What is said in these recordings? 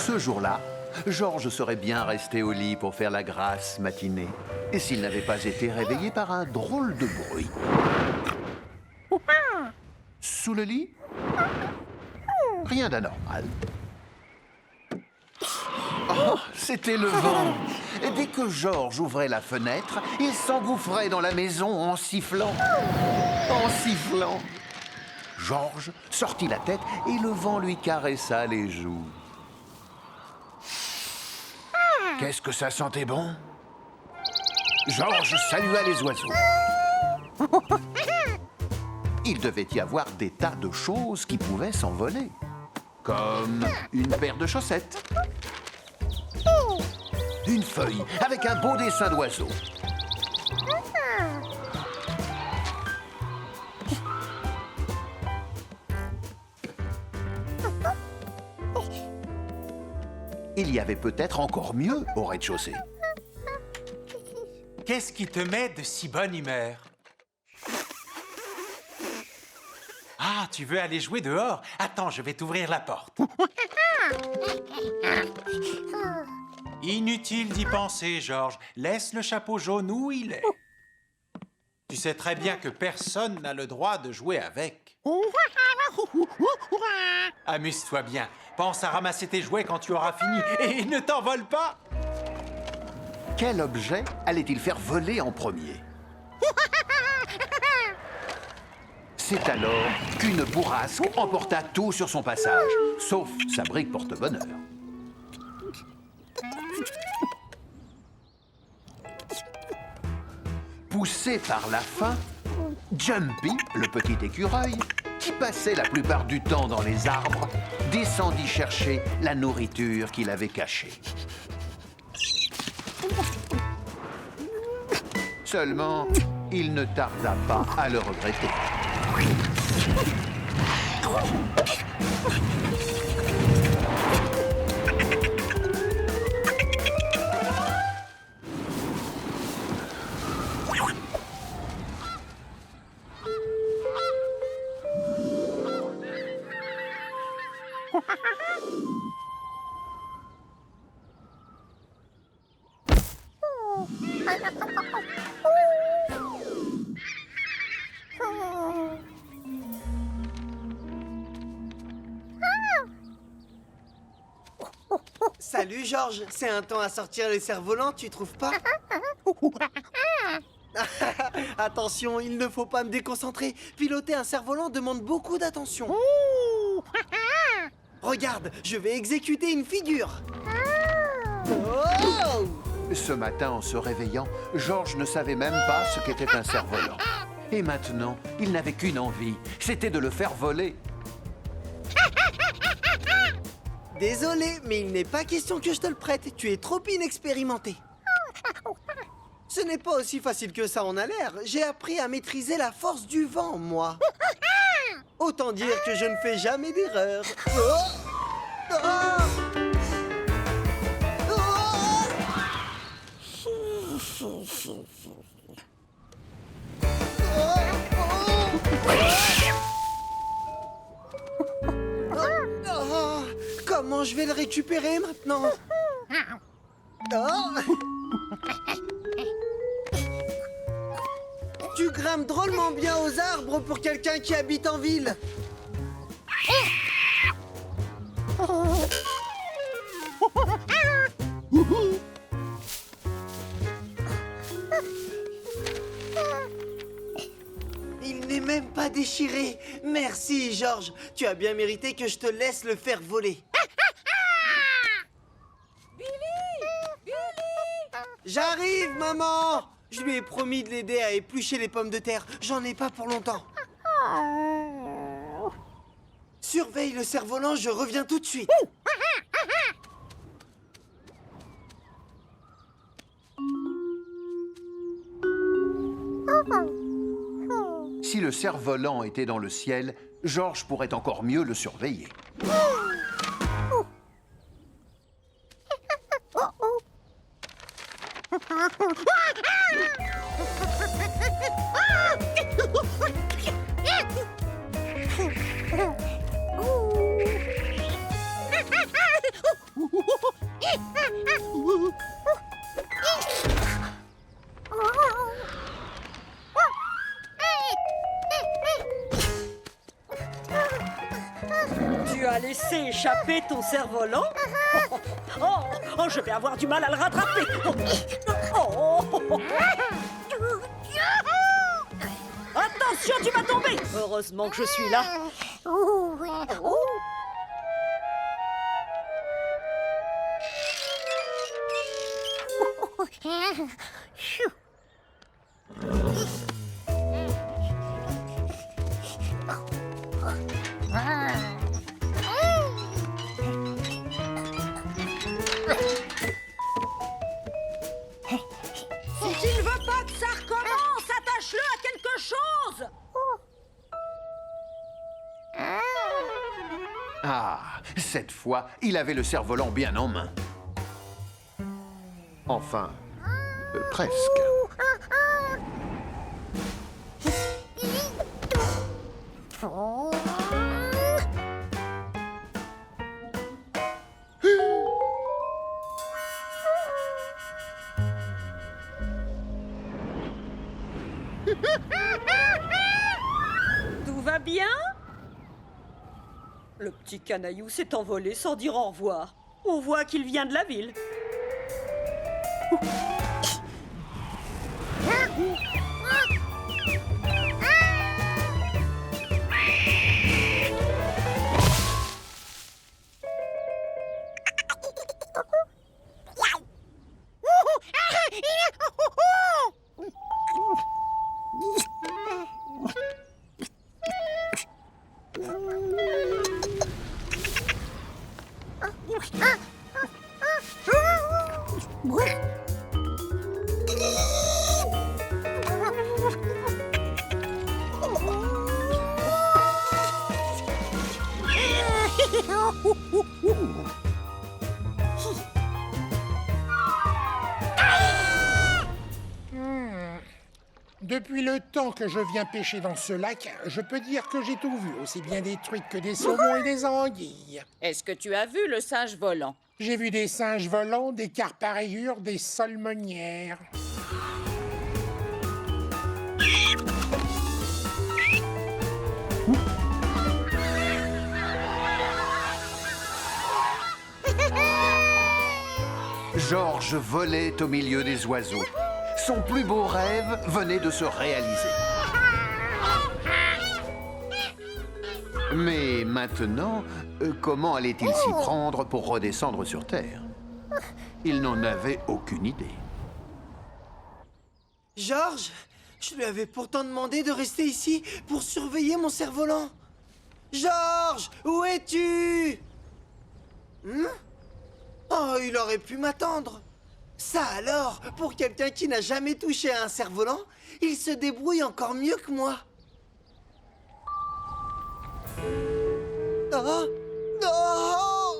Ce jour-là, Georges serait bien resté au lit pour faire la grasse matinée. Et s'il n'avait pas été réveillé par un drôle de bruit. Sous le lit? Rien d'anormal. Oh, c'était le vent. Et dès que Georges ouvrait la fenêtre, il s'engouffrait dans la maison en sifflant. En sifflant. Georges sortit la tête et le vent lui caressa les joues. Qu'est-ce que ça sentait bon? Georges salua les oiseaux. Il devait y avoir des tas de choses qui pouvaient s'envoler. Comme une paire de chaussettes. Une feuille avec un beau dessin d'oiseau. Il y avait peut-être encore mieux au rez-de-chaussée. Qu'est-ce qui te met de si bonne humeur? Ah, tu veux aller jouer dehors? Attends, je vais t'ouvrir la porte. Inutile d'y penser, Georges. Laisse le chapeau jaune où il est. Tu sais très bien que personne n'a le droit de jouer avec. Amuse-toi bien. Pense à ramasser tes jouets quand tu auras fini et ne t'envole pas. Quel objet allait-il faire voler en premier? C'est alors qu'une bourrasque emporta tout sur son passage, sauf sa brique porte-bonheur. Poussé par la faim, Jumpy, le petit écureuil, qui passait la plupart du temps dans les arbres, descendit chercher la nourriture qu'il avait cachée. Seulement, il ne tarda pas à le regretter. Salut Georges, c'est un temps à sortir les cerfs-volants, tu trouves pas? Attention, il ne faut pas me déconcentrer. Piloter un cerf-volant demande beaucoup d'attention. Regarde, je vais exécuter une figure. Oh! Ce matin, en se réveillant, Georges ne savait même pas ce qu'était un cerf-volant. Et maintenant, il n'avait qu'une envie, c'était de le faire voler. Désolé, mais il n'est pas question que je te le prête. Tu es trop inexpérimenté. Ce n'est pas aussi facile que ça en a l'air. J'ai appris à maîtriser la force du vent, moi. Autant dire que je ne fais jamais d'erreur. Oh! Oh! Oh, comment je vais le récupérer maintenant? Oh. Tu grimpes drôlement bien aux arbres pour quelqu'un qui habite en ville. Il n'est même pas déchiré. Merci, Georges. Tu as bien mérité que je te laisse le faire voler. J'arrive, maman! Je lui ai promis de l'aider à éplucher les pommes de terre. J'en ai pas pour longtemps. Surveille le cerf-volant, je reviens tout de suite. Si le cerf-volant était dans le ciel, Georges pourrait encore mieux le surveiller. Tu as laissé échapper ton cerf-volant? Je vais avoir du mal à le rattraper. Attention, tu vas tomber. Heureusement que je suis là. Si tu ne veux pas que ça recommence, attache-le à quelque chose. Ah, cette fois, il avait le cerf-volant bien en main. Enfin, presque. Tout va bien? Le petit canaillou s'est envolé sans dire au revoir. On voit qu'il vient de la ville. Depuis le temps que je viens pêcher dans ce lac, je peux dire que j'ai tout vu, aussi bien des truites que des saumons et des anguilles. Est-ce que tu as vu le singe volant? J'ai vu des singes volants, des carpes à rayures, des salmonières. Georges volait au milieu des oiseaux. Son plus beau rêve venait de se réaliser. Mais maintenant, comment allait-il s'y prendre pour redescendre sur Terre? Il n'en avait aucune idée. Georges, je lui avais pourtant demandé de rester ici pour surveiller mon cerf-volant. Georges, où es-tu? Oh, il aurait pu m'attendre. Ça alors, pour quelqu'un qui n'a jamais touché à un cerf-volant, il se débrouille encore mieux que moi. Oh! Oh!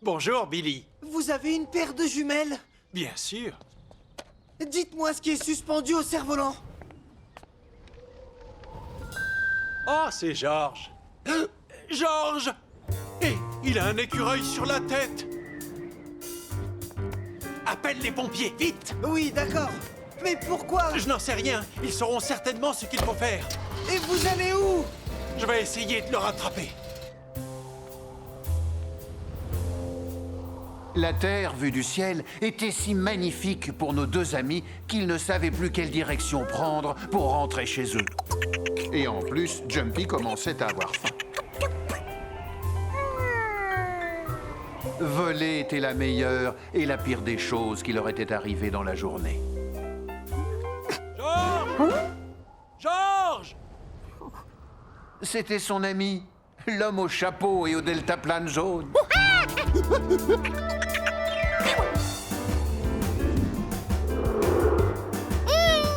Bonjour, Billy. Vous avez une paire de jumelles? Bien sûr. Dites-moi ce qui est suspendu au cerf-volant. Oh, c'est Georges. Georges! Et il a un écureuil sur la tête. Appelle les pompiers, vite! Oui, d'accord. Mais pourquoi? Je n'en sais rien. Ils sauront certainement ce qu'il faut faire. Et vous allez où? Je vais essayer de le rattraper. La Terre, vue du ciel, était si magnifique pour nos deux amis qu'ils ne savaient plus quelle direction prendre pour rentrer chez eux. Et en plus, Jumpy commençait à avoir faim. Voler était la meilleure et la pire des choses qui leur étaient arrivées dans la journée. Georges! Georges! C'était son ami, l'homme au chapeau et au deltaplane jaune.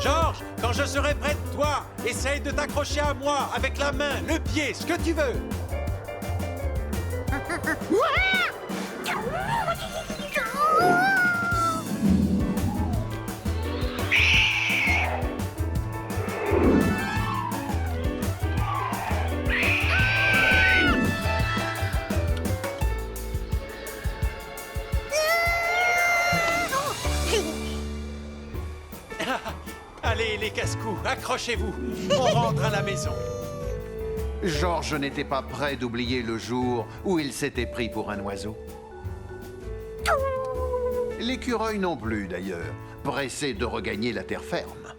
Georges, quand je serai près de toi, essaye de t'accrocher à moi avec la main, le pied, ce que tu veux. Allez, les casse-cous, accrochez-vous. On rentre à la maison. Georges n'était pas prêt d'oublier le jour où il s'était pris pour un oiseau. L'écureuil non plus, d'ailleurs, pressé de regagner la terre ferme.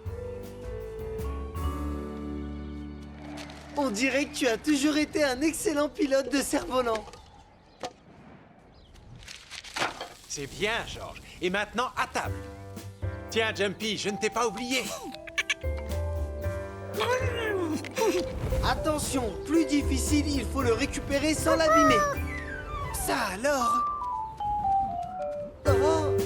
On dirait que tu as toujours été un excellent pilote de cerf-volant. C'est bien, Georges. Et maintenant, à table. Tiens, Jumpy, je ne t'ai pas oublié. Attention, plus difficile, il faut le récupérer sans l'abîmer. Ça alors? Oh.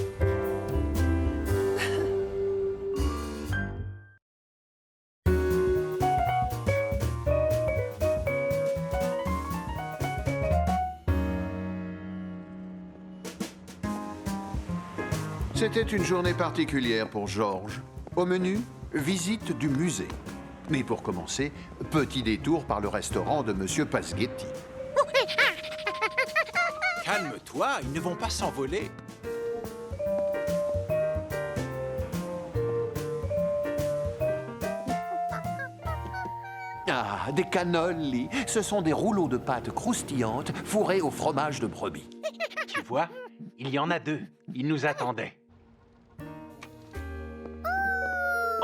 C'était une journée particulière pour Georges. Au menu, visite du musée. Mais pour commencer, petit détour par le restaurant de Monsieur Pasghetti. Calme-toi, ils ne vont pas s'envoler. Ah, des cannoli. Ce sont des rouleaux de pâte croustillantes fourrés au fromage de brebis. Tu vois, il y en a deux. Ils nous attendaient.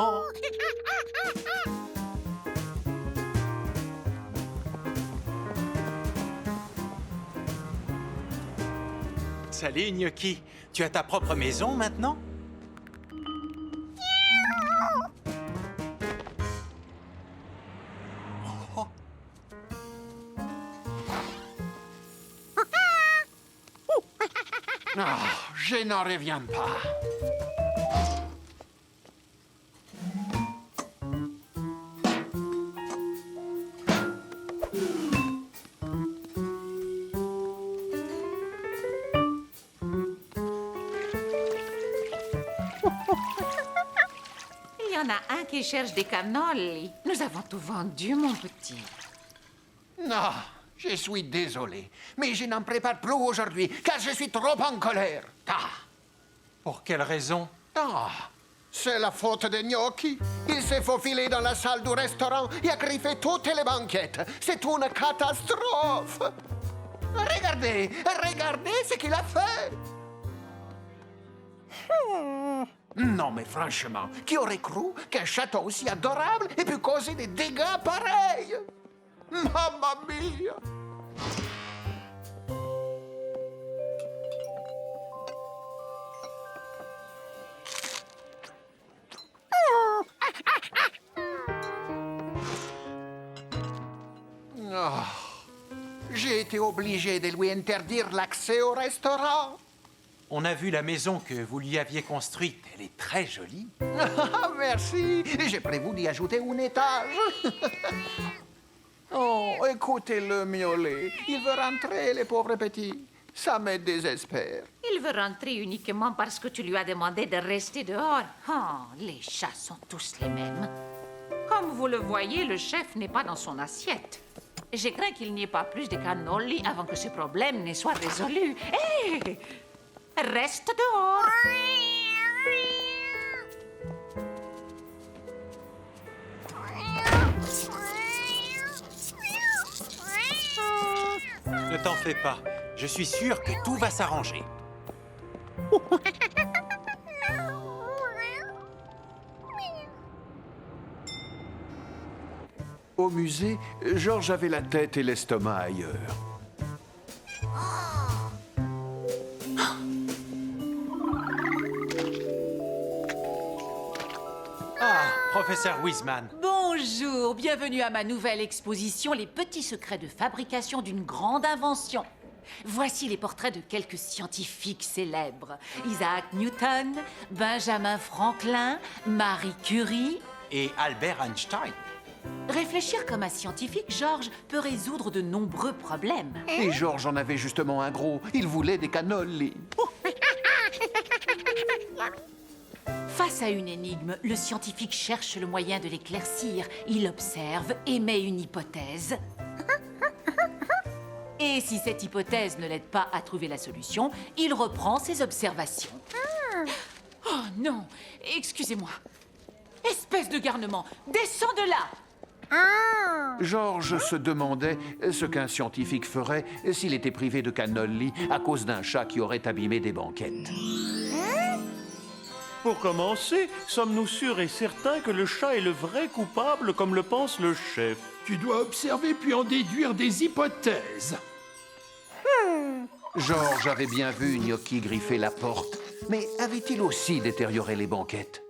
Oh! Salut, Gnocchi. Tu as ta propre maison maintenant? Oh. Ah, je n'en reviens pas. Il y en a un qui cherche des cannoli. Nous avons tout vendu, mon petit. Non, je suis désolé, mais je n'en prépare plus aujourd'hui, car je suis trop en colère. Ah, Pour quelle raison? c'est la faute de Gnocchi. Il s'est faufilé dans la salle du restaurant et a griffé toutes les banquettes. C'est une catastrophe. Regardez, regardez ce qu'il a fait. Non, mais franchement, qui aurait cru qu'un château aussi adorable ait pu causer des dégâts pareils? Mamma mia! Oh, j'ai été obligé de lui interdire l'accès au restaurant. On a vu la maison que vous lui aviez construite. Elle est très jolie. Ah, merci. J'ai prévu d'y ajouter un étage. Oh, écoutez-le miauler. Il veut rentrer, le pauvre petit. Ça me désespère. Il veut rentrer uniquement parce que tu lui as demandé de rester dehors. Oh, les chats sont tous les mêmes. Comme vous le voyez, le chef n'est pas dans son assiette. Je crains qu'il n'y ait pas plus de cannoli avant que ce problème ne soit résolu. Hé! Reste dehors! Ne t'en fais pas. Je suis sûr que tout va s'arranger. Au musée, Georges avait la tête et l'estomac ailleurs. Ah, professeur Wiseman. Bonjour, bienvenue à ma nouvelle exposition, les petits secrets de fabrication d'une grande invention. Voici les portraits de quelques scientifiques célèbres. Isaac Newton, Benjamin Franklin, Marie Curie. Et Albert Einstein. Réfléchir comme un scientifique, Georges, peut résoudre de nombreux problèmes. Et Georges en avait justement un gros. Il voulait des cannoli. Face à une énigme, le scientifique cherche le moyen de l'éclaircir. Il observe, émet une hypothèse. Et si cette hypothèse ne l'aide pas à trouver la solution, il reprend ses observations. Oh non, excusez-moi. Espèce espèce de garnement. Descends de là. Georges se demandait ce qu'un scientifique ferait s'il était privé de cannoli à cause d'un chat qui aurait abîmé des banquettes. Pour commencer, sommes-nous sûrs et certains que le chat est le vrai coupable comme le pense le chef? Tu dois observer puis en déduire des hypothèses. Georges avait bien vu Gnocchi griffer la porte, mais avait-il aussi détérioré les banquettes?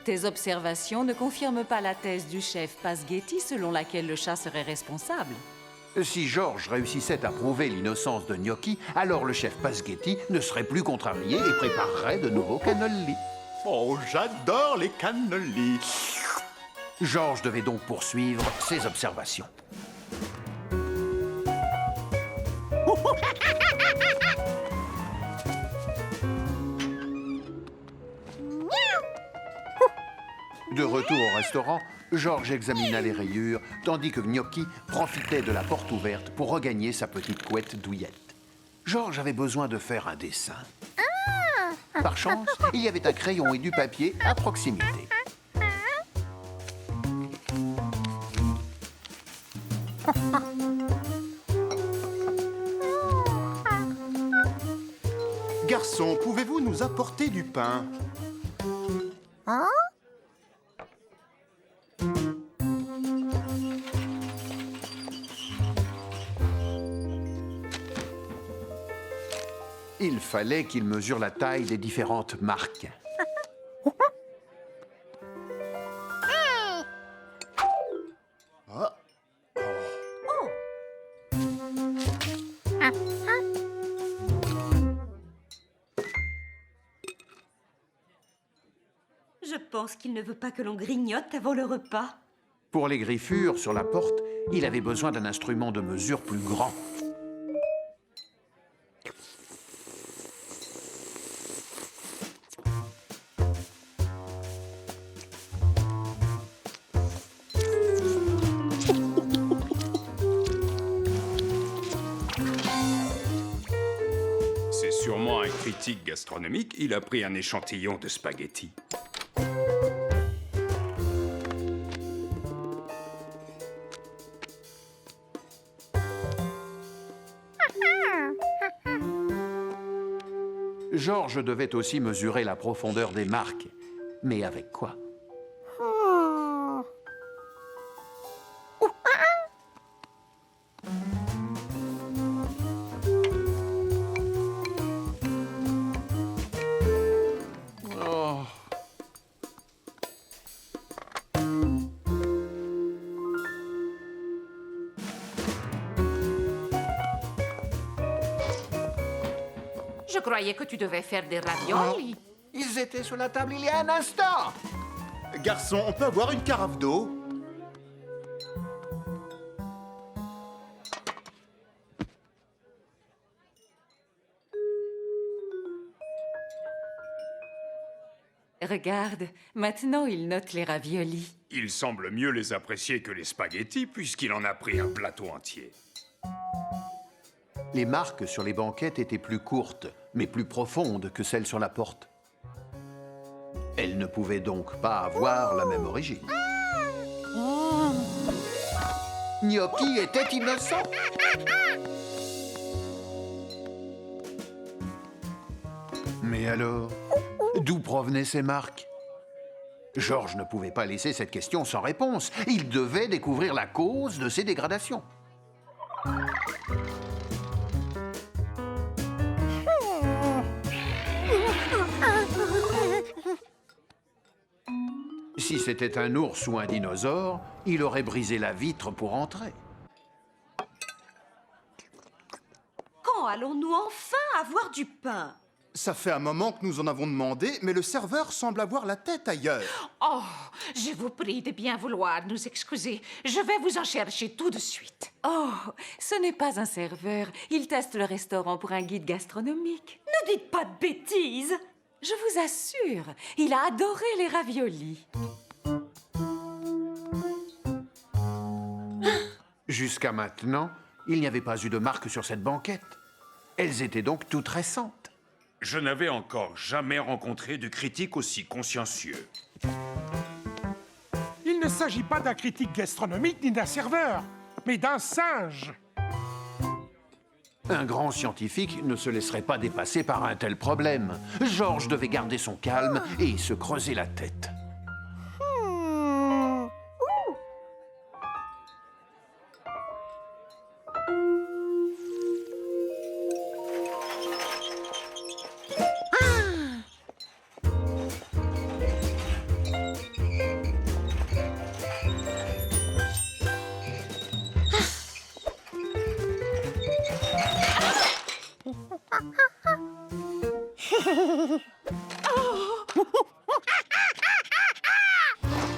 Tes observations ne confirment pas la thèse du chef Pasghetti selon laquelle le chat serait responsable. Si Georges réussissait à prouver l'innocence de Gnocchi, alors le chef Pasghetti ne serait plus contrarié et préparerait de nouveaux cannoli. Oh, j'adore les cannolis. Georges devait donc poursuivre ses observations. De retour au restaurant, Georges examina les rayures, tandis que Gnocchi profitait de la porte ouverte pour regagner sa petite couette douillette. Georges avait besoin de faire un dessin. Par chance, il y avait un crayon et du papier à proximité. Garçon, pouvez-vous nous apporter du pain? Il fallait qu'il mesure la taille des différentes marques. Je pense qu'il ne veut pas que l'on grignote avant le repas. Pour les griffures sur la porte, il avait besoin d'un instrument de mesure plus grand. C'est sûrement un critique gastronomique. Il a pris un échantillon de spaghettis. Georges devait aussi mesurer la profondeur des marques. Mais avec quoi? Oh. Je croyais que tu devais faire des raviolis. Ils étaient sur la table il y a un instant. Garçon, on peut avoir une carafe d'eau? Regarde, maintenant il note les raviolis. Il semble mieux les apprécier que les spaghettis puisqu'il en a pris un plateau entier. Les marques sur les banquettes étaient plus courtes, mais plus profondes que celles sur la porte. Elles ne pouvaient donc pas avoir la même origine. Gnocchi était innocent. Mais alors, d'où provenaient ces marques? Georges ne pouvait pas laisser cette question sans réponse. Il devait découvrir la cause de ces dégradations. Si c'était un ours ou un dinosaure, il aurait brisé la vitre pour entrer. Quand allons-nous enfin avoir du pain? Ça fait un moment que nous en avons demandé, mais le serveur semble avoir la tête ailleurs. Oh, je vous prie de bien vouloir nous excuser. Je vais vous en chercher tout de suite. Oh, ce n'est pas un serveur. Il teste le restaurant pour un guide gastronomique. Ne dites pas de bêtises! Je vous assure, il a adoré les raviolis. Jusqu'à maintenant, il n'y avait pas eu de marque sur cette banquette. Elles étaient donc toutes récentes. Je n'avais encore jamais rencontré de critique aussi consciencieux. Il ne s'agit pas d'un critique gastronomique ni d'un serveur, mais d'un singe. Un grand scientifique ne se laisserait pas dépasser par un tel problème. Georges devait garder son calme et se creuser la tête.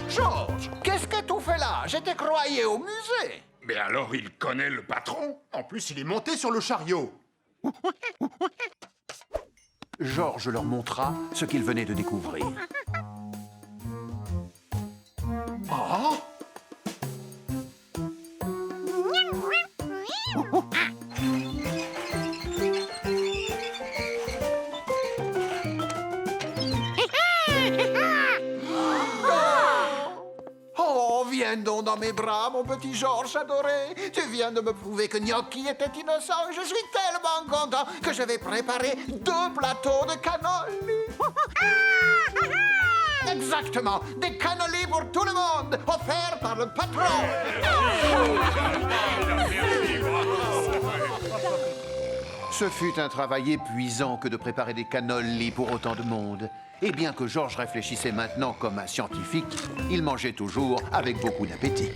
Georges, qu'est-ce que tu fais là? Je te croyais au musée. Mais alors il connaît le patron? En plus, il est monté sur le chariot. Georges leur montra ce qu'il venait de découvrir. Oh! Oh, viens donc dans mes bras, mon petit Georges adoré. Tu viens de me prouver que Gnocchi était innocent. Je suis tellement content que je vais préparer 2 plateaux de cannoli. Exactement, des cannolis pour tout le monde, offerts par le patron. Ce fut un travail épuisant que de préparer des cannolis pour autant de monde. Et bien que Georges réfléchissait maintenant comme un scientifique, il mangeait toujours avec beaucoup d'appétit.